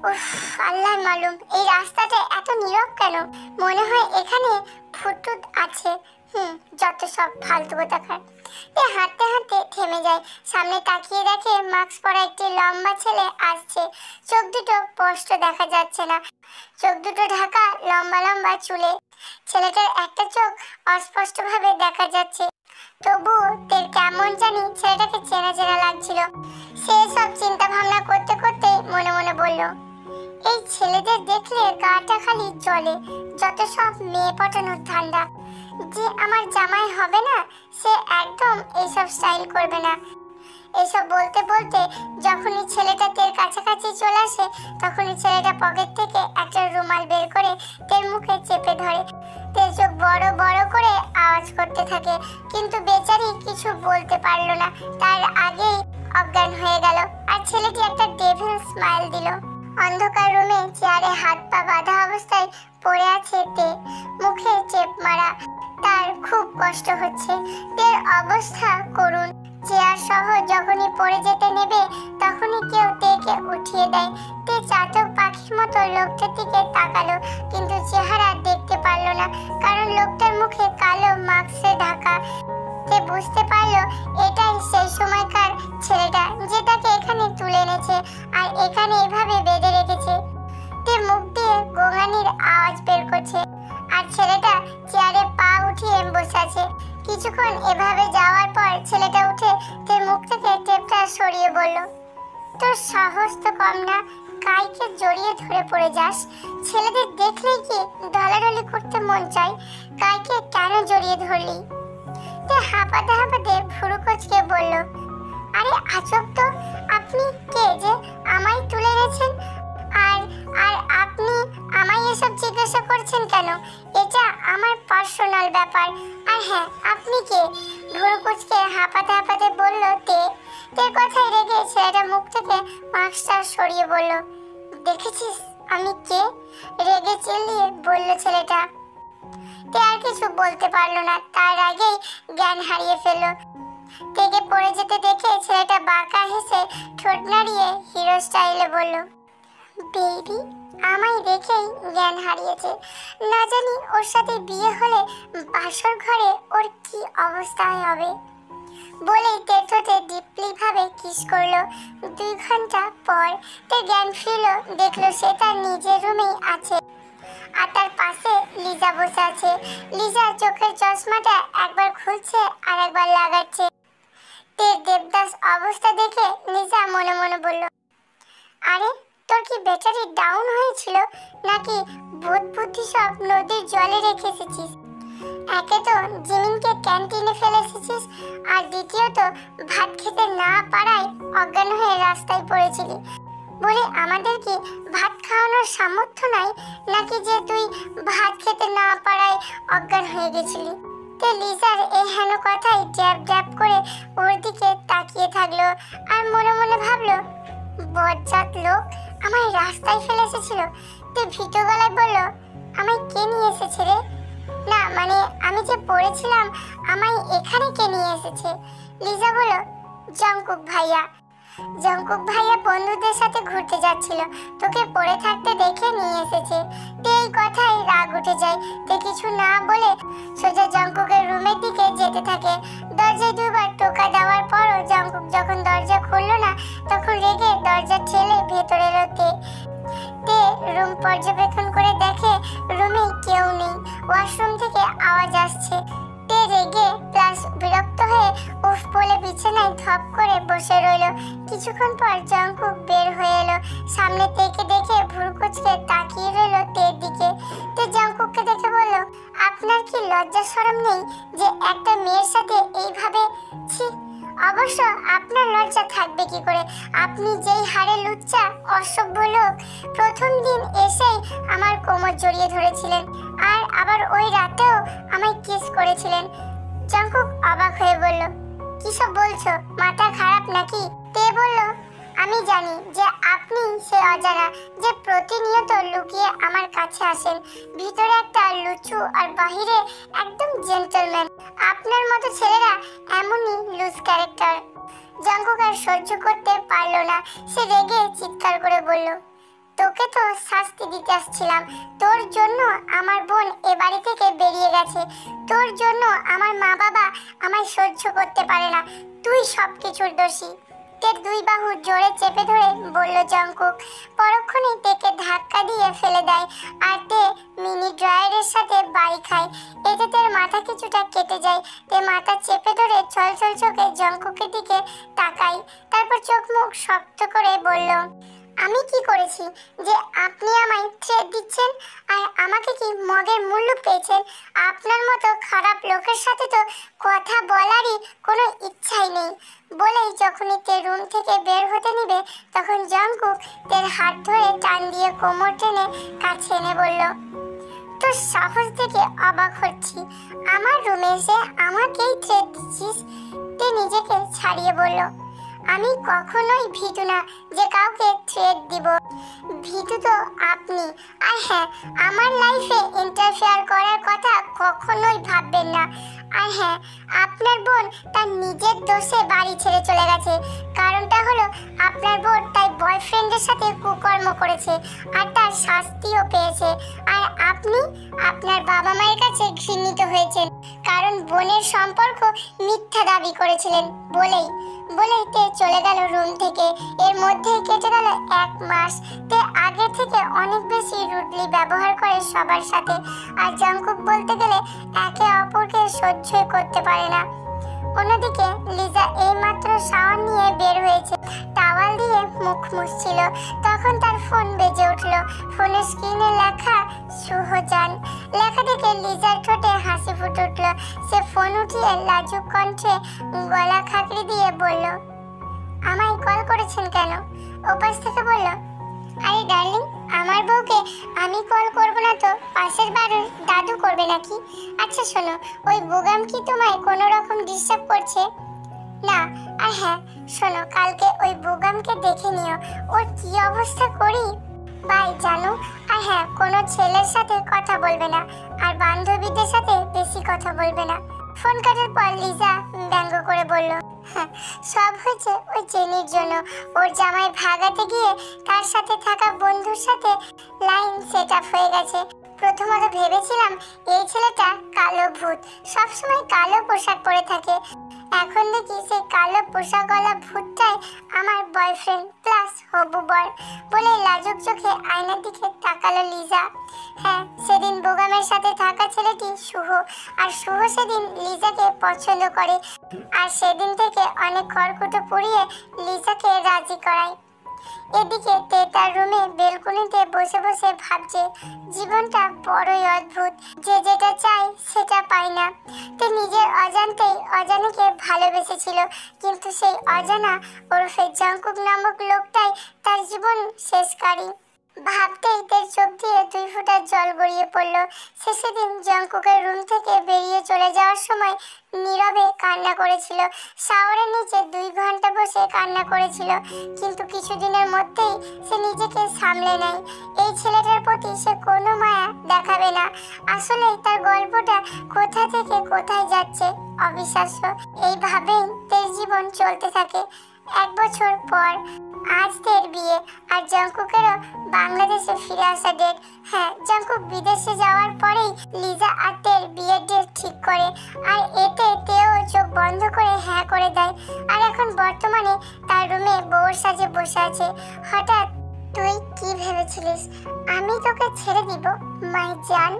উফ, আল্লাহ মালুম এই রাস্তাটা এত নীরব কেন? মনে হয় এখানে ভূত আছে। যত সব ফালতু কোথাকার। হাঁটতে হাঁটতে থেমে যায়। সামনে তাকিয়ে দেখে মাস্ক পরা একটি লম্বা ছেলে আসছে। চোখ দুটো স্পষ্ট দেখা যাচ্ছে না, চোখ দুটো ঢাকা লম্বা লম্বা চুলে। ছেলেটার একটা চোখ অস্পষ্ট ভাবে দেখা যাচ্ছে, তবু তের কেমন জানি ছেলেটাকে চেনা চেনা লাগছিল। সে সব চিন্তা ভাবনা করতে করতে মনে মনে বলল, এই ছেলেদের দেখলে গাটা খালি জ্বলে। যত সব মেয়ে পটানোর ধান্দা। যে আমার জামাই হবে না সে একদম এইসব স্টাইল করবে না। এইসব বলতে বলতে যখনই ছেলেটা তের কাছাকাছি চলে আসে তখনই ছেলেটা পকেট থেকে একটা রুমাল বের করে তের মুখে চেপে ধরে। তের চোখ বড় বড় করে আওয়াজ করতে থাকে, কিন্তু বেচারি কিছু বলতে পারলো না। তার আগেই অজ্ঞান হয়ে গেল। আর ছেলেটি একটা ডেভিল স্মাইল দিল। অন্ধকার রুমে চেয়ারে হাত পা বাঁধা অবস্থায় পড়ে আছে তে, মুখে চেপ মারা। তার খুব কষ্ট হচ্ছে। তের অবস্থা করুণ। চেয়ার সহ যখনই পড়ে যেতে নেবে তখনই কেউ তেকে উঠিয়ে দেয়। তে চাতক পাখির মতো লোকটার দিকে তাকালো, কিন্তু চেহারা দেখতে পারলো না, কারণ লোকটার মুখে কালো মাস্কে ঢাকা। তে বুঝতে পারলো এটাই সেই সময়কার ছেলেটা যে তাকে এখানে তুলে এনেছে আর এখানে এভাবে বেঁধে রেখেছে। তে মুখ দিয়ে গোঙানির আওয়াজ বের করছে আর ছেলেটা চেয়ারে পা উঠিয়ে বসে আছে। কিছুক্ষণ এভাবে যাওয়ার পর ছেলেটা উঠে তে মুখ থেকে টেপটা সরিয়ে বলল, তোর সাহস তো কম না, কাইকে জড়িয়ে ধরে পড়ে যাস। ছেলেদের দেখলেই কি ঢলাঢলি করতে মন চায়, কাইকে কেন জড়িয়ে ধরলি? তে হাঁপাতে হাঁপাতে ভুরু কুঁচকে বলল, আরে আজব তো, আপনি কে যে আমায় তুলে এনেছেন? আর আর আপনি আমায় এসব জিজ্ঞাসা করছেন কেন? এটা আমার পার্সোনাল ব্যাপার। আর হ্যাঁ, আপনি কে? ভুরু কুঁচকে হাঁপাতে হাঁপাতে বলল তে। তের কথায় রেগে ছেলেটা মুখ থেকে মাস্কটা সরিয়ে বলল, দেখেছিস আমি কে? রেগে চিল্লিয়ে বলল ছেলেটা। তে আর কিছু বলতে পারলো না, তার আগেই জ্ঞান হারিয়ে ফেলল। তেকে পড়ে যেতে দেখে ছেলেটা বাঁকা হেসে ঠোঁট নাড়িয়ে হিরো স্টাইলে বলল, বেবি আমায় দেখেই জ্ঞান হারিয়েছে। না জানি ওর সাথে বিয়ে হলে বাসর ঘরে ওর কি অবস্থা হবে। বলেই তের ঠোঁটে ডিপলি ভাবে কিস করলো। 2 ঘন্টা পর তে জ্ঞান ফিরল, দেখলো সে তার নিজের রুমেই আছে আর তার পাশে লিজা বসে আছে। লিজা চোখের চশমাটা একবার খুলছে আর একবার লাগাচ্ছে। তের দেবদাস অবস্থা দেখে লিজা মনে মনে বলল, আরে তোর কি ব্যাটারি ডাউন হয়েছিল নাকি ভূত বুদ্ধি সব নদীর জলে রেখে এসেছিস? একে তো জিমিনকে ক্যান্টিনে ফেলে এসেছিস আর দ্বিতীয়ত ভাত খেতে না পারায় অজ্ঞান হয়ে রাস্তায় পড়েছিলি। বলে আমাদের কি ভাত খাওয়ানোর সামর্থ্য নাই নাকি যে তুই ভাত খেতে না পারায় অজ্ঞান হয়ে গেছিলি? তে লিজার এই হেন কথাই ড্যাব ড্যাব করে ওর দিকে তাকিয়ে থাকলো আর মনে মনে ভাবলো, বজ্জাত লোক আমায় রাস্তায় ফেলে এসেছিল। তে ভীত গলায় বলল, আমায় কে নিয়ে এসেছে রে? না মানে আমি যে পড়েছিলাম আমায় এখানে কে নিয়ে এসেছে? লিজা বলল, জংকুক ভাইয়া। জংকুক ভাইয়া বন্ধুদের সাথে ঘুরতে যাচ্ছিল, তোকে পড়ে থাকতে দেখে নিয়ে এসেছে। তে এই কথায় রাগ উঠে যায়। তে কিছু না বলে সোজা জংকুকের রুমের দিকে যেতে থাকে। দরজায় 2 বার টোকা দেওয়ার পরও জংকুক যখন দরজা খুললো না তখন রেগে দরজা ঠেলে ভেতরে এলো তে। তে রুম পর্যবেক্ষণ করে দেখে রুমে কেউ নেই, ওয়াশরুম থেকে আওয়াজ আসছে। তে রেগে প্লাস বিরক্ত হয়ে উফ বলে বিছানায় ধপ করে বসে রইল। কিছুক্ষণ পর জংকুক বের হয়ে এলো। সামনে তেকে দেখে ভুরু কুঁচকে তাকিয়ে রইল তের দিকে। তে জংকুককে দেখে বলল, আপনার কি লজ্জা শরম নেই যে একটা মেয়ের সাথে এইভাবে? ছি, অবশ্য আপনার লজ্জা থাকবে কি করে? আপনি যেই হারে লুচ্চা অসভ্য লোক, প্রথম দিন এসেই আমার কোমর জড়িয়ে ধরেছিলেন আর আবার ওই রাতেও আমায় কিস করেছিলেন। জংকুক অবাক হয়ে বলল, কি সব বলছো? মাথা খারাপ নাকি? তে বলল, আমি জানি যে আপনি সে অজানা যে প্রতিনিয়ত লুকিয়ে আমার কাছে আসেন। ভিতরে একটা লুচু আর বাহিরে একদম জেন্টলম্যান। আপনার মতো ছেলেরা এমনই লুজ ক্যারেক্টার। জংকুক আর সহ্য করতে পারলো না, সে রেগে চিৎকার করে বলল, তোকে তো শাস্তি দিতে আসছিলাম। তোর জন্য আমার বোন এ বাড়ি থেকে বেরিয়ে গেছে, তোর জন্য আমার মা বাবা আমায় সহ্য করতে পারে না, তুই সবকিছুর দোষী। তের 2 বাহু জোরে চেপে ধরে বলল জংকুক। পরক্ষণেই তেকে ধাক্কা দিয়ে ফেলে দেয় আর তে মিনি ড্রায়ারের সাথে বাড়ি খায়। এতে তের মাথা কিছুটা কেটে যায়। তে মাথা চেপে ধরে ছলছল চোখে জংকুকের দিকে তাকায়, তারপর চোখ মুখ শক্ত করে বলল, আমি কি করেছি যে আপনি আমায় থ্রেট দিচ্ছেন? আর আমাকে কি মগের মূল্য পেয়েছেন? আপনার মতো খারাপ লোকের সাথে তো কথা বলারই কোনো ইচ্ছাই নেই। বলেই যখনই তে রুম থেকে বের হতে নিবে তখন জংকুক তের হাত ধরে টান দিয়ে কোমর টেনে কাছে এনে বলল, তোর সাহস দেখে অবাক হচ্ছি, আমার রুমে এসে আমাকেই থ্রেট দিচ্ছিস? তে নিজেকে ছাড়িয়ে বলল, আমি কখনোই ভীতু না যে কাউকে থ্রেট দিব। ভীতু তো আপনি। আর হ্যাঁ, আমার লাইফে ইন্টারফেয়ার করার কথা কখনোই ভাববেন না। আর হ্যাঁ, আপনার বোন তার নিজের দোষে বাড়ি ছেড়ে চলে গেছে। কারণটা হলো আপনার বোন তার বয়ফ্রেন্ডের বয়ফ্রেন্ডের সাথে কুকর্ম করেছে আর তার শাস্তিও পেয়েছে। আর আপনি আপনার বাবা মায়ের কাছে ঘৃণিত হয়েছেন, কারণ বোনের সম্পর্ক মিথ্যা দাবি করেছিলেন বলেই তে চলে গেল রুম থেকে। এর মধ্যেই কেটে গেল 1 মাস। তে আগের থেকে অনেক বেশি রুডলি ব্যবহার করে সবার সাথে। আর জঙ্কুক বলতে গেলে একে অপরকে সহ্যই করতে পারে না। অন্যদিকে লিজা এইমাত্র শাওয়ার নিয়ে বের হয়েছে, টাওয়াল দিয়ে মুখ মুছছিল, তখন তার ফোন বেজে উঠল। ফোনের স্ক্রিনে লেখা শুভজান। লেখা দেখে লিজার ঠোঁটে হাসি ফুটে উঠল। সে ফোন উঠিয়ে লাজুক কণ্ঠে গলা খাকড়ি দিয়ে বলল, আমায় কল করেছেন কেন? ওপাশ থেকে বলল, আরে ডার্লিং, আমার বউকে আমি কল করব না তো পাশের বাড়ির দাদু করবে নাকি? আচ্ছা শোনো, ওই বোগাম কি তোমায় কোনো রকম ডিস্টার্ব করছে? না। আর হ্যাঁ শোনো, কালকে ওই বোগামকে দেখে নিও, ওর কি অবস্থা করি। বাই জানু। আর হ্যাঁ, কোনো ছেলের সাথে কথা বলবে না, আর বান্ধবীদের সাথে বেশি কথা বলবে না। ফোন কাটার পর লিজা ব্যঙ্গ করে বলল, হ্যাঁ, সব হয়েছে ওই জেনির জন্য। ওর জামাই ভাগাতে গিয়ে তার সাথে থাকা বন্ধুর সাথে লাইন সেট আপ হয়ে গেছে। প্রথমত ভেবেছিলাম এই ছেলেটা কালো ভূত, সবসময় কালো পোশাক পরে থাকে। এখন দেখি সেই কালো পোশাকওয়ালা ভূতটাই আমার বয়ফ্রেন্ড প্লাস হবু বর। বলে লাজুক চোখে আয়নার দিকে তাকালো লিজা। হ্যাঁ, সেদিন বোগামের সাথে থাকা ছেলেটি শুভ, আর শুভ সেদিন লিজাকে পছন্দ করে, আর সেদিন থেকে অনেক খড়কুটো পুড়িয়ে লিজাকে রাজি করায়। এদিকে তে তার রুমে বেলকনিতে বসে বসে ভাবছে, জীবনটা বড়ই অদ্ভুত, যে যেটা চায় সেটা পায় না। তে নিজের অজান্তেই অজানাকে ভালোবেসেছিল, কিন্তু সেই অজানা ওরফে জঙ্কুক নামক লোকটাই তার জীবন শেষকারী। ভাবতেই তের চোখ দিয়ে 2 ফোঁটা জল গড়িয়ে পড়ল। সে সেদিন জঙ্কুকের রুম থেকে বেরিয়ে চলে যাওয়ার সময় নীরবে কান্না করেছিল। শাওয়ারের নিচে 2 ঘন্টা বসে কান্না করেছিল, কিন্তু কিছুদিনের মধ্যেই সে নিজেকে সামলে নেয়। এই ছেলেটার প্রতি সে কোনো মায়া দেখাবে না। আসলে তার গল্পটা কোথা থেকে কোথায় যাচ্ছে অবিশ্বাস্য। এইভাবেই তের জীবন চলতে থাকে। 1 বছর পর আজ তের বিয়ে, আর জঙ্কুকেরও বাংলাদেশে ফিরে আসা ডেট। হ্যাঁ, জঙ্কুক বিদেশে যাওয়ার পরেই লিজা আর তের বিয়ের ডেট ঠিক করে, আর এতে তেও চোখ বন্ধ করে হ্যাঁ করে দেয়। আর এখন বর্তমানে তার রুমে বউর সাজে বসে আছে। হঠাৎ, তুই কি ভেবেছিলিস আমি তোকে ছেড়ে দিব মাই জান?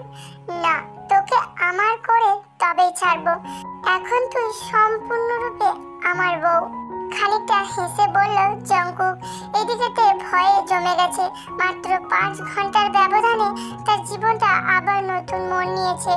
না, তোকে আমার করে তবেই ছাড়বো। এখন তুই সম্পূর্ণরূপে আমার বউ। খানিকটা হেসে বলল জঙ্কুক। এদিকে তে ভয়ে জমে গেছে। মাত্র 5 ঘন্টার ব্যবধানে তার জীবনটা আবার নতুন মোড় নিয়েছে।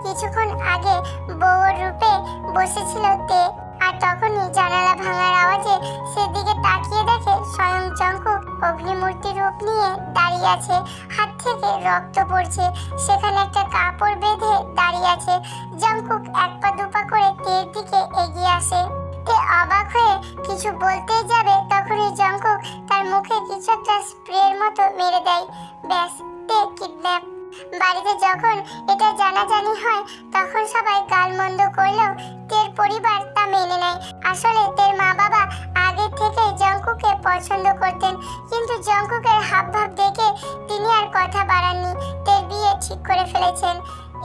কিছুক্ষণ আগে বউর রূপে বসেছিল তে, আর তখনই জানালা ভাঙার আওয়াজে সেদিকে তাকিয়ে দেখে স্বয়ং জঙ্কুক অগ্নিমূর্তি রূপ নিয়ে দাঁড়িয়ে আছে। হাত থেকে রক্ত পড়ছে, সেখানে একটা কাপড় বেঁধে দাঁড়িয়ে আছে। জঙ্কুক 1 পা 2 পা করে তের দিকে এগিয়ে আসে। তে অবাক হয়ে কিছু বলতেই যাবে, তখনই জঙ্কুক তার মুখে কিছু একটা স্প্রের মতো মেরে দেয়। ব্যাস, তে কিডন্যাপ। বাড়িতে যখন এটা জানাজানি হয় তখন সবাই গালমন্দ করলেও তের পরিবার তা মেনে নেয়। আসলে তের মা বাবা আগে থেকে জঙ্কুককে পছন্দ করতেন, কিন্তু জঙ্কুকের হাবভাব দেখে তিনি আর কথা বাড়াননি। তের বিয়ে ঠিক করে ফেলেছেন।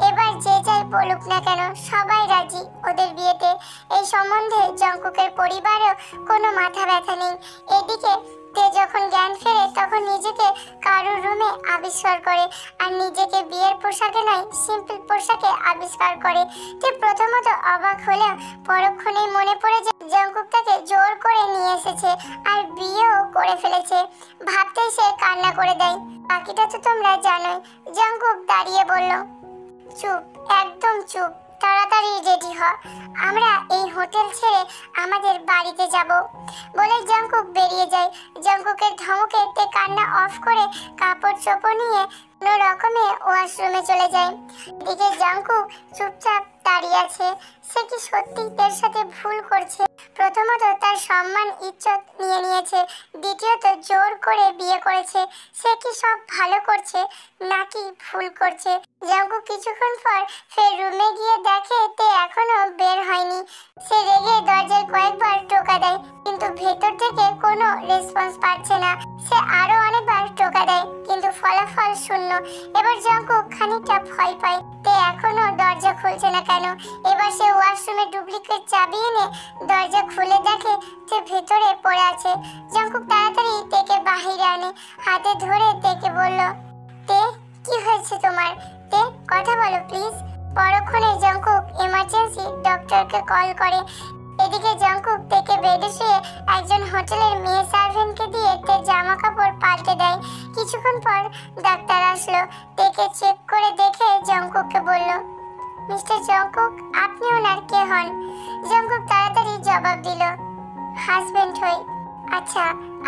এবার যে যাই বলুক না কেন সবাই রাজি ওদের বিয়েতে। এই সম্বন্ধে জঙ্কুকের পরিবারেও কোনো মাথা ব্যথা নেই। এদিকে তে যখন জ্ঞান ফেরে তখন নিজেকে কারুর রুমে আবিষ্কার করে, আর নিজেকে বিয়ের পোশাকে নয় সিম্পল পোশাকে আবিষ্কার করে। তে প্রথমত অবাক হলেও পরক্ষণেই মনে পড়ে যে জঙ্কুক তাকে জোর করে নিয়ে এসেছে আর বিয়েও করে ফেলেছে। ভাবতেই সে কান্না করে দেয়। বাকিটা তো তোমরা জানোই। জঙ্কুক দাঁড়িয়ে বলল, চুপ, একদম চুপ, তাড়াতাড়ি রেডি হ, আমরা এই হোটেল ছেড়ে আমাদের বাড়িতে যাব। বলে জঙ্কুক বেরিয়ে যায়। জঙ্কুকের ধমকে তে কান্না অফ করে কাপড় চোপড় নিয়ে কোনো রকমে ওয়াশরুমে চলে যায়। এদিকে জঙ্কুক চুপচাপ দাঁড়িয়ে আছে। সে কি সত্যি তের সাথে ভুল করছে? প্রথমত তার সম্মান ইজ্জত নিয়ে নিয়েছে, দ্বিতীয়ত জোর করে বিয়ে করেছে। সে কি সব ভালো করছে নাকি ভুল করছে? জঙ্কুক কিছুক্ষণ পর ফের রুমে গিয়ে দেখে তে এখনো বের হয়নি। সে রেগে দরজায় কয়েকবার টোকা দেয়, কিন্তু ভেতর থেকে কোনো রেসপন্স পাচ্ছে না। সে আরো অনেকবার টোকা দেয় কিন্তু ফলাফল শূন্য। এবার জঙ্কুক খানিকটা ভয় পায়। তে এখনো দরজা খুলছে না কেন? এবার সে ওয়াশরুমে ডুপ্লিকেট চাবি এনে দরজা খুলে দেখে তে ভেতরে পড়ে আছে। জঙ্কুক তাড়াতাড়ি তেকে বাহিরে আনে, হাতে ধরে তেকে বলল, তে কি হয়েছে তোমার? তে কথা বলো প্লিজ। পরক্ষণে জঙ্কুক ইমার্জেন্সি ডক্টরকে কল করে। এদিকে জঙ্কুক তেকে বেডে শুয়ে একজন হোটেলের মেয়ে সার্ভেন্টকে দিয়ে তের জামা কাপড় পাল্টে দেয়। কিছুক্ষণ পর ডাক্তার আসলো। তেকে চেক করে দেখে জঙ্কুককে বলল, মিস্টার জঙ্কুক, আপনি ওনার কে হন? জঙ্কুক তাড়াতাড়ি জবাব দিল, হাজবেন্ড হই। আচ্ছা,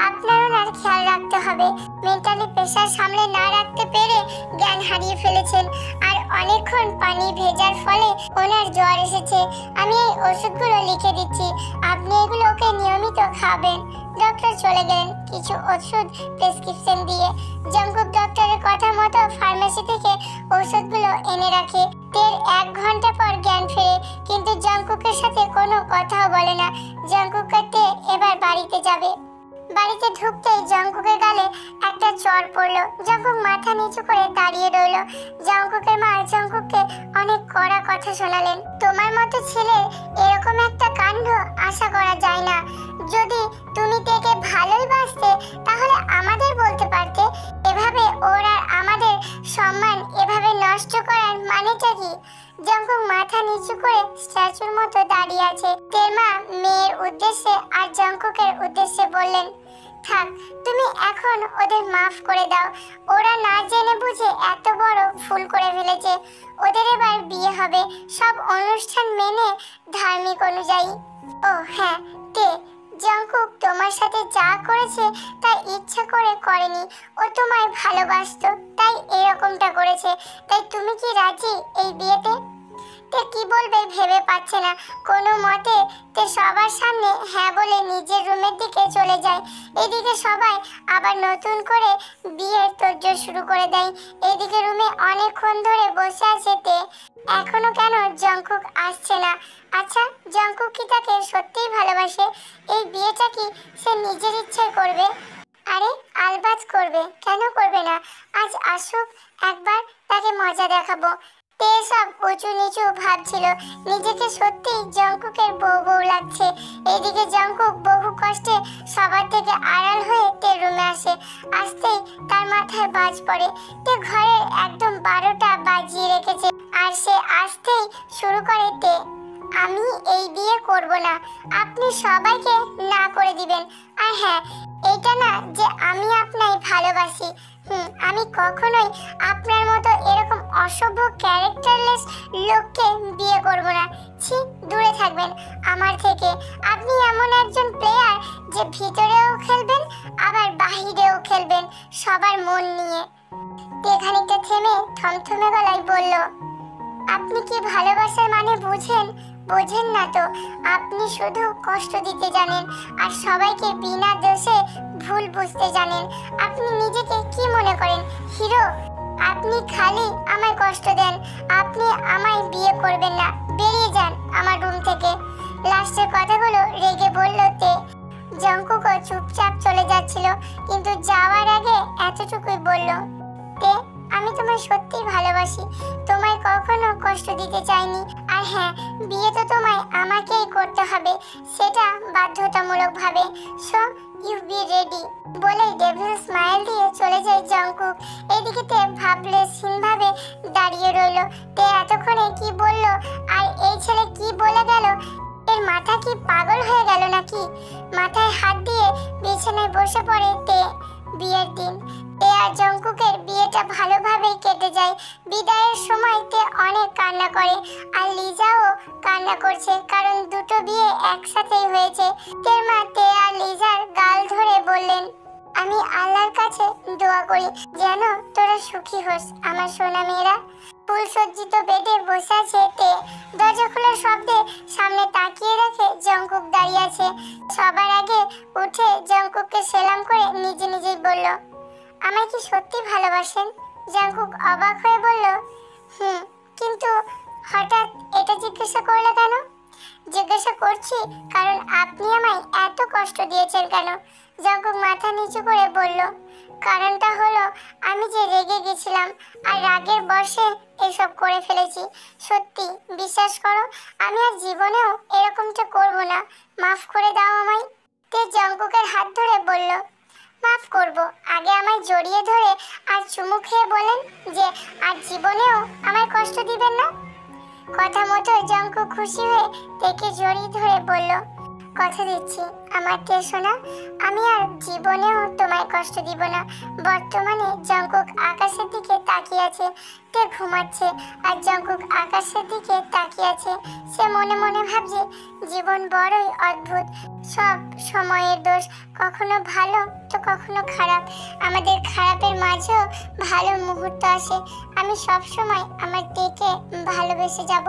আপনার ওনার খেয়াল রাখতে হবে। মেন্টালি প্রেশার সামলে না রাখতে পেরে জ্ঞান হারিয়ে ফেলেছেন আর অনেকক্ষণ পানি ভেজার ফলে ওনার জ্বর এসেছে। আমি এই ওষুধগুলো লিখে দিচ্ছি, আপনি এগুলো ওকে নিয়মিত খাবেন। ডক্টর চলে গেলেন কিছু ওষুধ প্রেসক্রিপশন দিয়ে। জঙ্কুক ডক্টরের কথা মতো ফার্মেসি থেকে ওষুধগুলো এনে রাখে। তের 1 ঘন্টা পর জ্ঞান ফেরে, কিন্তু জঙ্কুকের সাথে কোনো কথাও বলে না। জঙ্কুককে তে এবার বাড়িতে যাবে। বাড়িতে ঢুকতেই জঙ্কুকের গালে একটা চড় পড়লো। জঙ্কুক মাথা নিচু করে দাঁড়িয়ে রইল। জঙ্কুকের মা জঙ্কুককে অনেক কড়া কথা শোনালেন। তোমার মতো ছেলের এরকম একটা কাণ্ড আশা করা যায় না। যদি তুমি তেকে ভালোই বাসতে তাহলে আমাদের বলতে পারতে। এভাবে ওর আর আমাদের সম্মান এভাবে নষ্ট করার মানেটা কি? জঙ্কুক মাথা নিচু করে স্ট্যাচুর মতো দাঁড়িয়ে আছে। তের মা মেয়ের উদ্দেশ্যে আর জঙ্কুকের উদ্দেশ্যে বললেন, থাক, তুমি এখন ওদের মাফ করে দাও। ওরা না জেনে বুঝে এত বড় ভুল করে ফেলেছে। ওদের এবার বিয়ে হবে, সব অনুষ্ঠান মেনে ধার্মিক অনুযায়ী। ও হ্যাঁ, তে জঙ্কুক তোমার সাথে যা করেছে তা ইচ্ছা করে করেনি। ও তোমায় ভালোবাসতো তাই এরকমটা করেছে। তাই তুমি কি রাজি এই বিয়েতে? তে কি বলবে ভেবে পাচ্ছে না। কোনো মতে তে সবার সামনে হ্যাঁ বলে নিজের রুমের দিকে চলে যায়। এদিকে সবাই আবার নতুন করে বিয়ের তোড়জোড় শুরু করে দেয়। এদিকে রুমে অনেকক্ষণ ধরে বসে আছে তে। এখনো কেন জঙ্কুক আসছে না? আচ্ছা, জঙ্কুক কি তাকে সত্যিই ভালোবাসে? এই বিয়েটা কি সে নিজের ইচ্ছায় করবে? আরে আলবাত করবে, কেন করবে না? আজ আসুক, একবার তাকে মজা দেখাবো। তে সব উঁচু নিচু ভাবছিল, নিজেকে সত্যি জঙ্কুকের বউ বউ লাগছে। এদিকে জঙ্কুক বহু কষ্টে সবার থেকে আড়াল হয়ে তে রুমে আসে। আসতেই তার মাথায় বাজ পড়ে। তে ঘরের একদম 12টা বাজিয়ে রেখেছে আর সে আসতেই শুরু করে, তে আমি এই বিয়ে করব না। আপনি সবাইকে না করে দিবেন। আর হ্যাঁ, এটা না যে আমি আপনাই ভালোবাসি। আমি কখনোই আপনার মতো এরকম অসভ্য ক্যারেক্টারলেস লোককে বিয়ে করব না। ছি, দূরে থাকবেন আমার থেকে। আপনি এমন একজন প্লেয়ার যে ভিতরেও খেলবেন আবার বাহিরেও খেলবেন, সবার মন নিয়ে। তে খানিকটা থেমে থমথমে গলায় বলল, আপনি কি ভালোবাসার মানে বুঝেন? বোঝেন না তো। আপনি শুধু কষ্ট দিতে জানেন আর সবাইকে বিনা দোষে ভুল বুঝতে জানেন। আপনি নিজেকে কি মনে করেন, হিরো? আপনি খালি আমায় কষ্ট দেন। আপনি আমায় বিয়ে করবেন না। বেরিয়ে যান আমার রুম থেকে। লাস্টের কথাগুলো রেগে বলল তে। জঙ্কুকও চুপচাপ চলে যাচ্ছিল, কিন্তু যাওয়ার আগে এতটুকুই বলল, তে আমি তোমায় সত্যি ভালোবাসি। তোমায় কখনো কষ্ট দিতে চাইনি। আর হ্যাঁ, বিয়ে তো তোমায় আমাকেই করতে হবে, সেটা বাধ্যতামূলক ভাবে। So you be ready. বলে ডেভিল স্মাইল দিয়ে চলে যায় জঙ্কুক। এদিকে তে ভাবলেশহীনভাবে দাঁড়িয়ে রইল। তে এতক্ষণে কি বলল আর এই ছেলে কি বলে গেল? এর মাথা কি পাগল হয়ে গেল নাকি? মাথায় হাত দিয়ে বিছানায় বসে পড়ে তে। বিয়ের দিন তে আর জঙ্কুকের বিয়েটা ভালোভাবেই কেটে যায়। বিদায়ের সময় তে অনেক কান্না করে আর লিজাও কান্না করছে, কারণ দুটো বিয়ে একসাথেই হয়েছে। তের মা তে আর লিজার গাল ধরে বললেন, আমি আল্লাহর কাছে দোয়া করি যেন তোরা সুখী হোস আমার সোনা মেয়েরা। ফুল সজ্জিত বেডে বসে আছে তে। দরজা খোলার শব্দে সামনে তাকিয়ে রেখে জঙ্কুক দাঁড়িয়ে আছে। সবার আগে উঠে জঙ্কুককে সেলাম করে নিজে নিজেই বলল, আমায় কি সত্যি ভালোবাসেন? জঙ্কুক অবাক হয়ে বলল, কিন্তু হঠাৎ এটা জিজ্ঞাসা করলে কেন? জিজ্ঞাসা করছি কারণ আপনি আমায় এত কষ্ট দিয়েছেন কেন? জঙ্কুক মাথা নিচু করে বলল, কারণটা হলো আমি যে রেগে গেছিলাম আর রাগের বশে এসব করে ফেলেছি। সত্যি বিশ্বাস করো, আমি আর জীবনেও এরকমটা করব না। মাফ করে দাও আমায়। তে জঙ্কুকের হাত ধরে বলল, মাফ করব। আগে আমায় জড়িয়ে ধরে আর চুমু খেয়ে বলেন যে আর জীবনেও আমায় কষ্ট দিবেন না। কথা মতো জঙ্কুক খুশি হয়ে তেকে জড়িয়ে ধরে বলল, কথা দিচ্ছি আমার তে সোনা, আমি আর জীবনেও তোমায় কষ্ট দিব না। বর্তমানে জঙ্কুক আকাশের দিকে তাকিয়ে আছে। তে ঘুমাচ্ছে আর জঙ্কুক আকাশের দিকে তাকিয়ে আছে। সে মনে মনে ভাবছে জীবন বড়ই অদ্ভুত, সব সময়ের দোষ, কখনো ভালো তো কখনো খারাপ। আমাদের খারাপের মাঝেও ভালো মুহূর্ত আসে। আমি সব সময় আমার তেকে ভালোবেসে যাব।